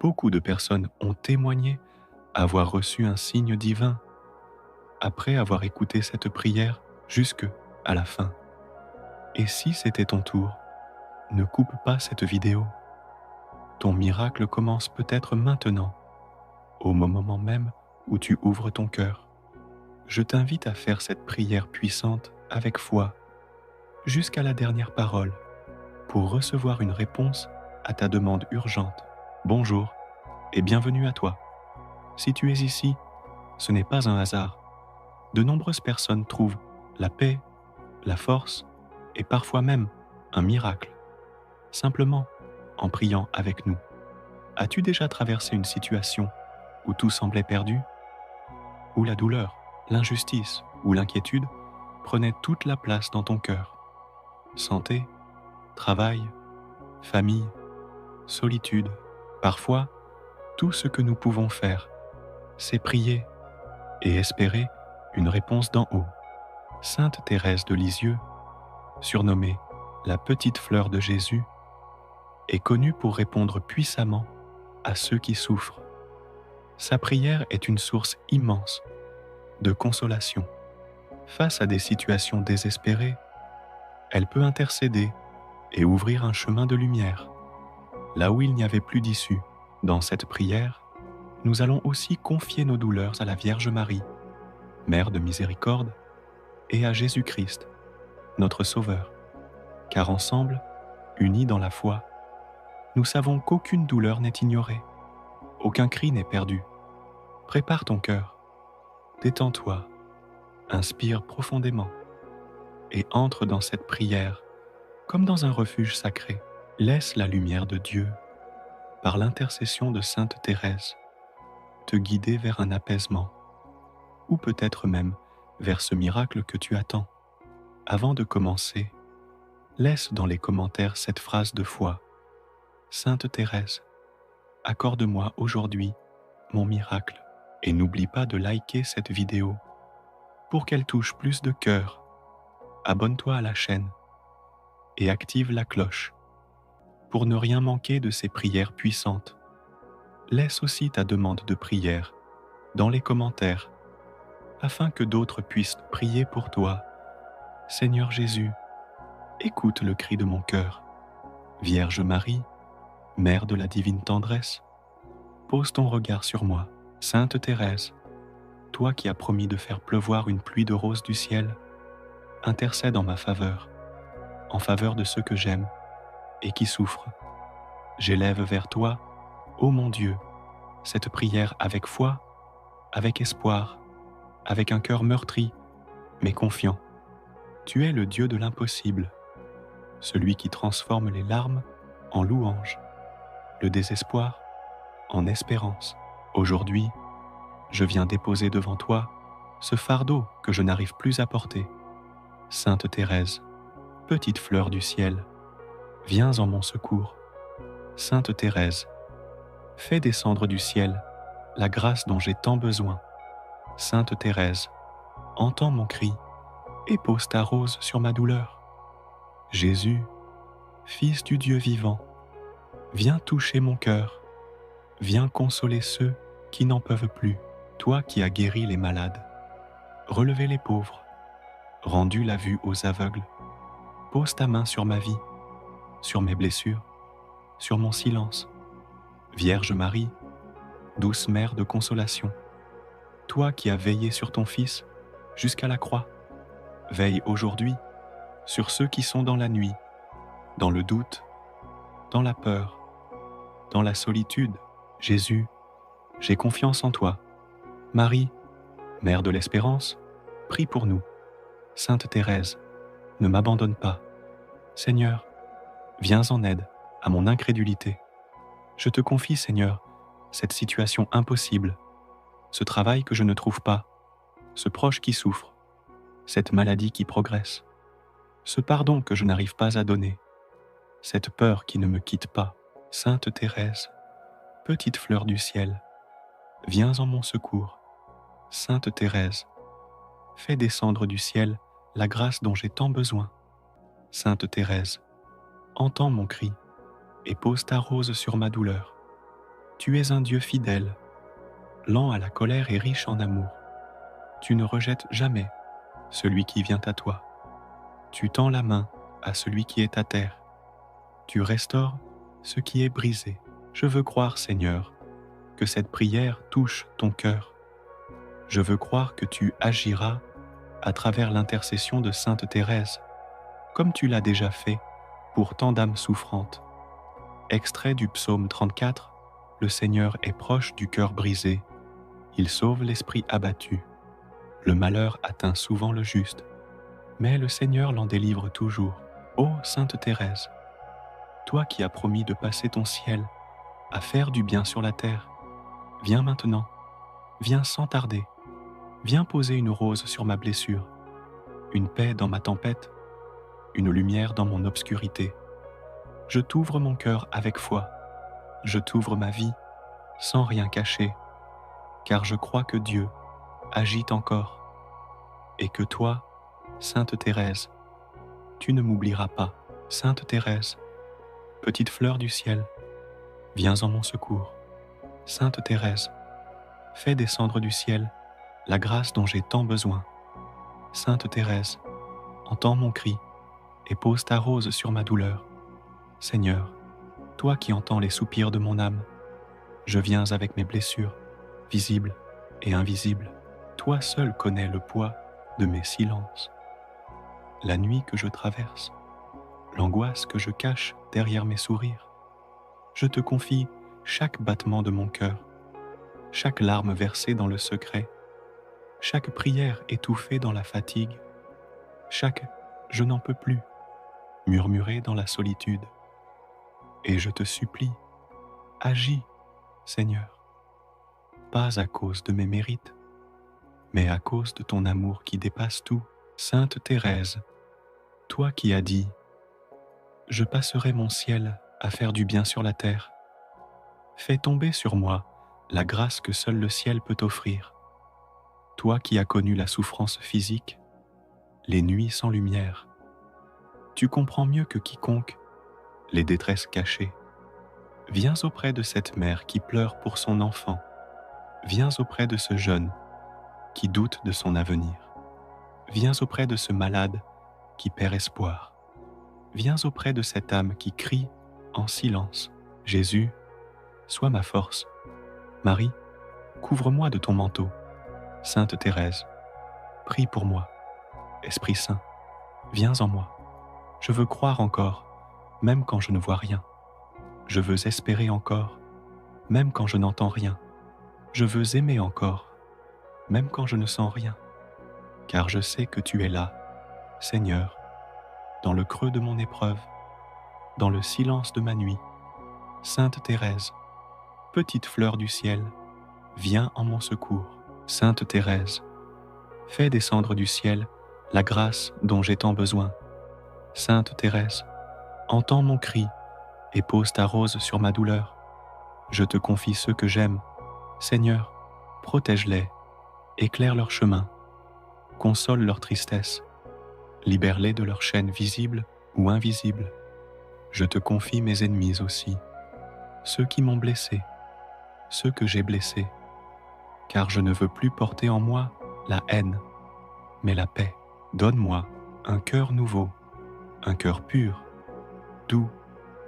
Beaucoup de personnes ont témoigné avoir reçu un signe divin après avoir écouté cette prière jusque à la fin. Et si c'était ton tour, ne coupe pas cette vidéo. Ton miracle commence peut-être maintenant, au moment même où tu ouvres ton cœur. Je t'invite à faire cette prière puissante avec foi jusqu'à la dernière parole pour recevoir une réponse à ta demande urgente. Bonjour et bienvenue à toi. Si tu es ici, ce n'est pas un hasard. De nombreuses personnes trouvent la paix, la force et parfois même un miracle, simplement en priant avec nous. As-tu déjà traversé une situation où tout semblait perdu, où la douleur, l'injustice ou l'inquiétude prenaient toute la place dans ton cœur? Santé, travail, famille, solitude. Parfois, tout ce que nous pouvons faire, c'est prier et espérer une réponse d'en haut. Sainte Thérèse de Lisieux, surnommée la petite fleur de Jésus, est connue pour répondre puissamment à ceux qui souffrent. Sa prière est une source immense de consolation. Face à des situations désespérées, elle peut intercéder et ouvrir un chemin de lumière, là où il n'y avait plus d'issue. Dans cette prière, nous allons aussi confier nos douleurs à la Vierge Marie, Mère de miséricorde, et à Jésus-Christ, notre Sauveur, car ensemble, unis dans la foi, nous savons qu'aucune douleur n'est ignorée, aucun cri n'est perdu. Prépare ton cœur, détends-toi, inspire profondément et entre dans cette prière comme dans un refuge sacré. Laisse la lumière de Dieu, par l'intercession de Sainte Thérèse, te guider vers un apaisement, ou peut-être même vers ce miracle que tu attends. Avant de commencer, laisse dans les commentaires cette phrase de foi. Sainte Thérèse, accorde-moi aujourd'hui mon miracle. Et n'oublie pas de liker cette vidéo pour qu'elle touche plus de cœurs. Abonne-toi à la chaîne et active la cloche pour ne rien manquer de ces prières puissantes. Laisse aussi ta demande de prière dans les commentaires afin que d'autres puissent prier pour toi. Seigneur Jésus, écoute le cri de mon cœur. Vierge Marie, Mère de la divine tendresse, pose ton regard sur moi. Sainte Thérèse, toi qui as promis de faire pleuvoir une pluie de roses du ciel, intercède en ma faveur, en faveur de ceux que j'aime et qui souffrent. J'élève vers toi, ô mon Dieu, cette prière avec foi, avec espoir, avec un cœur meurtri, mais confiant. Tu es le Dieu de l'impossible, celui qui transforme les larmes en louanges, le désespoir en espérance. Aujourd'hui, je viens déposer devant toi ce fardeau que je n'arrive plus à porter. Sainte Thérèse, petite fleur du ciel, viens en mon secours. Sainte Thérèse, fais descendre du ciel la grâce dont j'ai tant besoin. Sainte Thérèse, entends mon cri et pose ta rose sur ma douleur. Jésus, Fils du Dieu vivant, viens toucher mon cœur, viens consoler ceux qui n'en peuvent plus. Toi qui as guéri les malades, relevé les pauvres, rendu la vue aux aveugles, pose ta main sur ma vie, sur mes blessures, sur mon silence. Vierge Marie, douce mère de consolation, toi qui as veillé sur ton Fils jusqu'à la croix, veille aujourd'hui sur ceux qui sont dans la nuit, dans le doute, dans la peur, dans la solitude. Jésus, j'ai confiance en toi. Marie, Mère de l'Espérance, prie pour nous. Sainte Thérèse, ne m'abandonne pas. Seigneur, viens en aide à mon incrédulité. Je te confie, Seigneur, cette situation impossible, ce travail que je ne trouve pas, ce proche qui souffre, cette maladie qui progresse, ce pardon que je n'arrive pas à donner, cette peur qui ne me quitte pas. Sainte Thérèse, petite fleur du ciel, viens en mon secours. Sainte Thérèse, fais descendre du ciel la grâce dont j'ai tant besoin. Sainte Thérèse, entends mon cri et pose ta rose sur ma douleur. Tu es un Dieu fidèle, lent à la colère et riche en amour. Tu ne rejettes jamais celui qui vient à toi. Tu tends la main à celui qui est à terre. Tu restaures ce qui est brisé. Je veux croire, Seigneur, que cette prière touche ton cœur. Je veux croire que tu agiras à travers l'intercession de Sainte Thérèse, comme tu l'as déjà fait pour tant d'âmes souffrantes. Extrait du psaume 34, le Seigneur est proche du cœur brisé. Il sauve l'esprit abattu. Le malheur atteint souvent le juste, mais le Seigneur l'en délivre toujours. Ô Sainte Thérèse, toi qui as promis de passer ton ciel à faire du bien sur la terre, viens maintenant, viens sans tarder, viens poser une rose sur ma blessure, une paix dans ma tempête, une lumière dans mon obscurité. Je t'ouvre mon cœur avec foi, je t'ouvre ma vie sans rien cacher, car je crois que Dieu agit encore, et que toi, Sainte Thérèse, tu ne m'oublieras pas. Sainte Thérèse, petite fleur du ciel, viens en mon secours. Sainte Thérèse, fais descendre du ciel la grâce dont j'ai tant besoin. Sainte Thérèse, entends mon cri et pose ta rose sur ma douleur. Seigneur, toi qui entends les soupirs de mon âme, je viens avec mes blessures, visibles et invisibles. Toi seul connais le poids de mes silences. La nuit que je traverse, l'angoisse que je cache derrière mes sourires. Je te confie chaque battement de mon cœur, chaque larme versée dans le secret, chaque prière étouffée dans la fatigue, chaque « je n'en peux plus » murmuré dans la solitude. Et je te supplie, agis, Seigneur, pas à cause de mes mérites, mais à cause de ton amour qui dépasse tout. Sainte Thérèse, toi qui as dit « Je passerai mon ciel à faire du bien sur la terre », fais tomber sur moi la grâce que seul le ciel peut offrir. Toi qui as connu la souffrance physique, les nuits sans lumière, tu comprends mieux que quiconque les détresses cachées. Viens auprès de cette mère qui pleure pour son enfant. Viens auprès de ce jeune qui doute de son avenir. Viens auprès de ce malade qui perd espoir. Viens auprès de cette âme qui crie en silence. Jésus, sois ma force. Marie, couvre-moi de ton manteau. Sainte Thérèse, prie pour moi. Esprit Saint, viens en moi. Je veux croire encore, même quand je ne vois rien. Je veux espérer encore, même quand je n'entends rien. Je veux aimer encore, même quand je ne sens rien. Car je sais que tu es là, Seigneur, dans le creux de mon épreuve, dans le silence de ma nuit. Sainte Thérèse, petite fleur du ciel, viens en mon secours. Sainte Thérèse, fais descendre du ciel la grâce dont j'ai tant besoin. Sainte Thérèse, entends mon cri et pose ta rose sur ma douleur. Je te confie ceux que j'aime. Seigneur, protège-les, éclaire leur chemin, console leur tristesse, libère-les de leurs chaînes visibles ou invisibles. Je te confie mes ennemis aussi, ceux qui m'ont blessé, ceux que j'ai blessés, car je ne veux plus porter en moi la haine, mais la paix. Donne-moi un cœur nouveau, un cœur pur, doux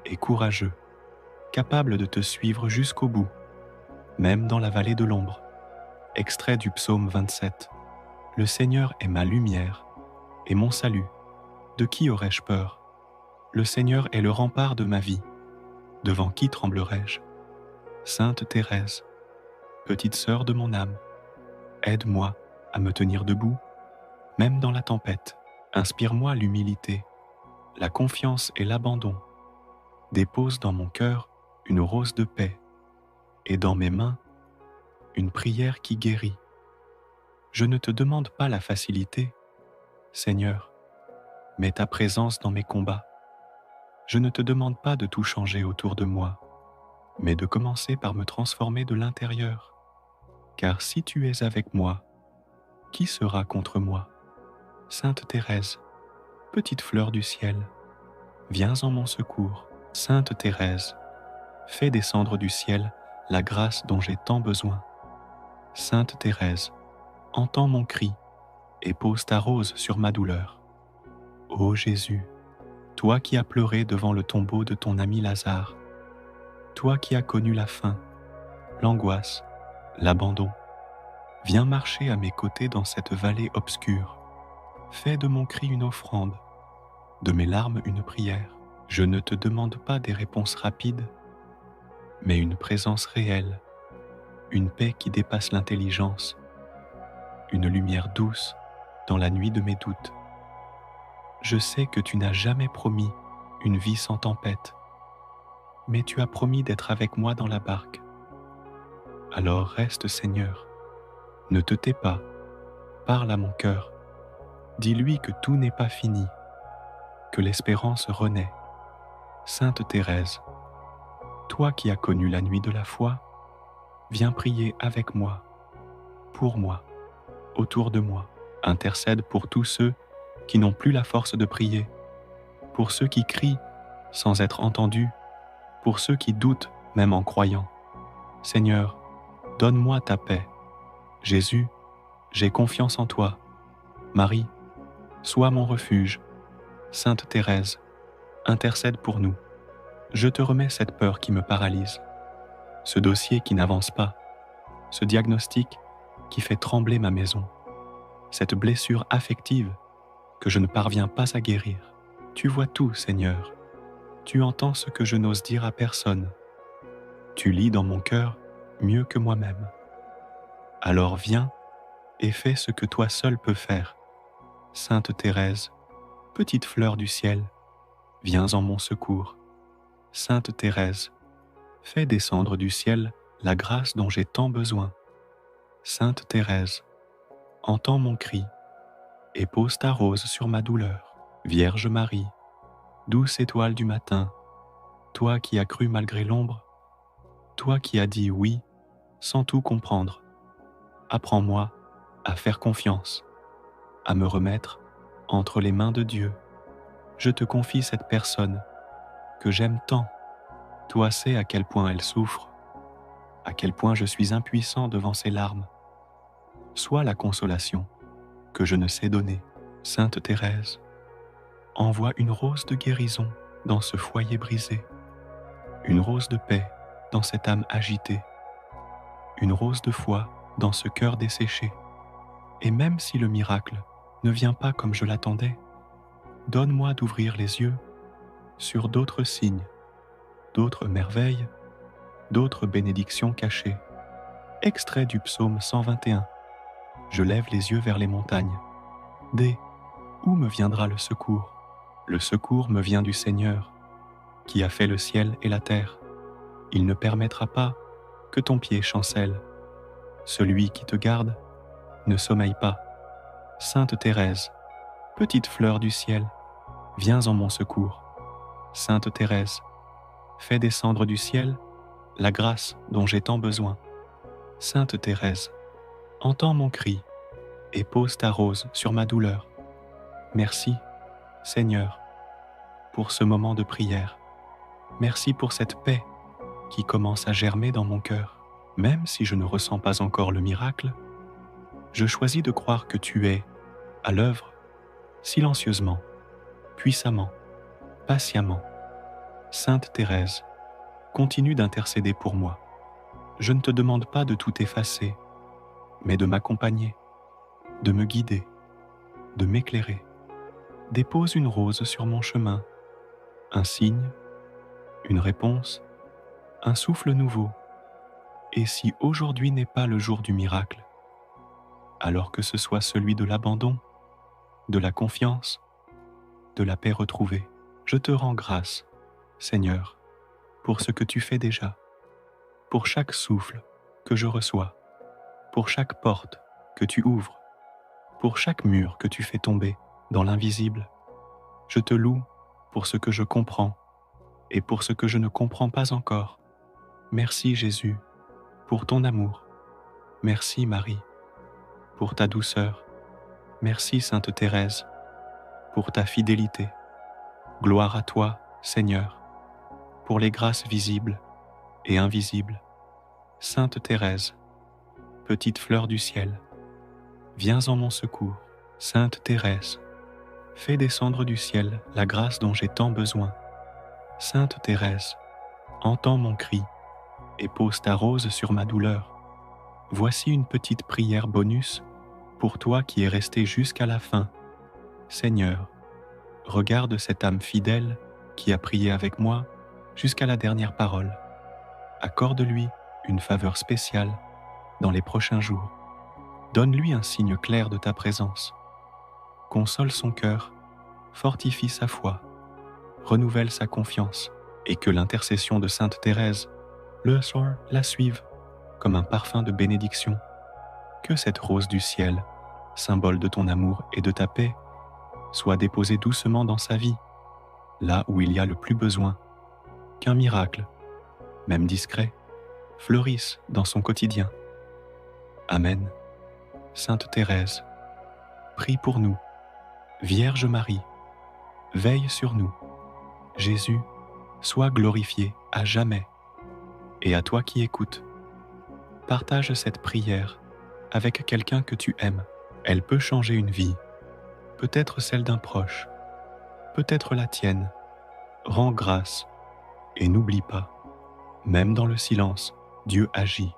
et courageux, capable de te suivre jusqu'au bout, même dans la vallée de l'ombre. Extrait du psaume 27. Le Seigneur est ma lumière et mon salut. De qui aurais-je peur? Le Seigneur est le rempart de ma vie. Devant qui tremblerais-je? Sainte Thérèse, petite sœur de mon âme, aide-moi à me tenir debout, même dans la tempête. Inspire-moi l'humilité, la confiance et l'abandon. Dépose dans mon cœur une rose de paix et dans mes mains une prière qui guérit. Je ne te demande pas la facilité, Seigneur, mais ta présence dans mes combats. Je ne te demande pas de tout changer autour de moi, mais de commencer par me transformer de l'intérieur. Car si tu es avec moi, qui sera contre moi? Sainte Thérèse, petite fleur du ciel, viens en mon secours. Sainte Thérèse, fais descendre du ciel la grâce dont j'ai tant besoin. Sainte Thérèse, entends mon cri et pose ta rose sur ma douleur. Ô Jésus, toi qui as pleuré devant le tombeau de ton ami Lazare, toi qui as connu la faim, l'angoisse, l'abandon, viens marcher à mes côtés dans cette vallée obscure. Fais de mon cri une offrande, de mes larmes une prière. Je ne te demande pas des réponses rapides, mais une présence réelle, une paix qui dépasse l'intelligence, une lumière douce dans la nuit de mes doutes. Je sais que tu n'as jamais promis une vie sans tempête, mais tu as promis d'être avec moi dans la barque. Alors reste, Seigneur, ne te tais pas, parle à mon cœur, dis-lui que tout n'est pas fini, que l'espérance renaît. Sainte Thérèse, toi qui as connu la nuit de la foi, viens prier avec moi, pour moi, autour de moi. Intercède pour tous ceux qui n'ont plus la force de prier, pour ceux qui crient sans être entendus, pour ceux qui doutent même en croyant. Seigneur, donne-moi ta paix. Jésus, j'ai confiance en toi. Marie, sois mon refuge. Sainte Thérèse, intercède pour nous. Je te remets cette peur qui me paralyse, ce dossier qui n'avance pas, ce diagnostic qui fait trembler ma maison, cette blessure affective que je ne parviens pas à guérir. Tu vois tout, Seigneur. Tu entends ce que je n'ose dire à personne. Tu lis dans mon cœur mieux que moi-même. Alors viens et fais ce que toi seul peux faire. Sainte Thérèse, petite fleur du ciel, viens en mon secours. Sainte Thérèse, fais descendre du ciel la grâce dont j'ai tant besoin. Sainte Thérèse, entends mon cri et pose ta rose sur ma douleur. Vierge Marie, douce étoile du matin, toi qui as cru malgré l'ombre, toi qui as dit oui sans tout comprendre, apprends-moi à faire confiance, à me remettre entre les mains de Dieu. Je te confie cette personne que j'aime tant. Toi sais à quel point elle souffre, à quel point je suis impuissant devant ses larmes. Sois la consolation que je ne sais donner. Sainte Thérèse, envoie une rose de guérison dans ce foyer brisé, une rose de paix dans cette âme agitée, une rose de foi dans ce cœur desséché. Et même si le miracle ne vient pas comme je l'attendais, donne-moi d'ouvrir les yeux sur d'autres signes, d'autres merveilles, d'autres bénédictions cachées. Extrait du psaume 121. Je lève les yeux vers les montagnes. Où me viendra le secours? Le secours me vient du Seigneur, qui a fait le ciel et la terre. Il ne permettra pas que ton pied chancelle. Celui qui te garde ne sommeille pas. Sainte Thérèse, petite fleur du ciel, viens en mon secours. Sainte Thérèse, fais descendre du ciel la grâce dont j'ai tant besoin. Sainte Thérèse, entends mon cri et pose ta rose sur ma douleur. Merci, Seigneur, pour ce moment de prière. Merci pour cette paix qui commence à germer dans mon cœur. Même si je ne ressens pas encore le miracle, je choisis de croire que tu es à l'œuvre, silencieusement, puissamment, patiemment. Sainte Thérèse, continue d'intercéder pour moi. Je ne te demande pas de tout effacer, mais de m'accompagner, de me guider, de m'éclairer. Dépose une rose sur mon chemin, un signe, une réponse, un souffle nouveau. Et si aujourd'hui n'est pas le jour du miracle, alors que ce soit celui de l'abandon, de la confiance, de la paix retrouvée, je te rends grâce, Seigneur, pour ce que tu fais déjà, pour chaque souffle que je reçois, pour chaque porte que tu ouvres, pour chaque mur que tu fais tomber dans l'invisible. Je te loue pour ce que je comprends et pour ce que je ne comprends pas encore. Merci Jésus pour ton amour. Merci Marie pour ta douceur. Merci Sainte Thérèse pour ta fidélité. Gloire à toi, Seigneur, pour les grâces visibles et invisibles. Sainte Thérèse, petite fleur du ciel, viens en mon secours. Sainte Thérèse, fais descendre du ciel la grâce dont j'ai tant besoin. Sainte Thérèse, entends mon cri et pose ta rose sur ma douleur. Voici une petite prière bonus pour toi qui es resté jusqu'à la fin. Seigneur, regarde cette âme fidèle qui a prié avec moi jusqu'à la dernière parole. Accorde-lui une faveur spéciale dans les prochains jours. Donne-lui un signe clair de ta présence. Console son cœur, fortifie sa foi, renouvelle sa confiance, et que l'intercession de Sainte Thérèse, le soir, la suive comme un parfum de bénédiction. Que cette rose du ciel, symbole de ton amour et de ta paix, soit déposée doucement dans sa vie, là où il y a le plus besoin. Qu'un miracle, même discret, fleurisse dans son quotidien. Amen. Sainte Thérèse, prie pour nous. Vierge Marie, veille sur nous. Jésus, sois glorifié à jamais. Et à toi qui écoutes, partage cette prière avec quelqu'un que tu aimes. Elle peut changer une vie, peut-être celle d'un proche, peut-être la tienne. Rends grâce et n'oublie pas, même dans le silence, Dieu agit.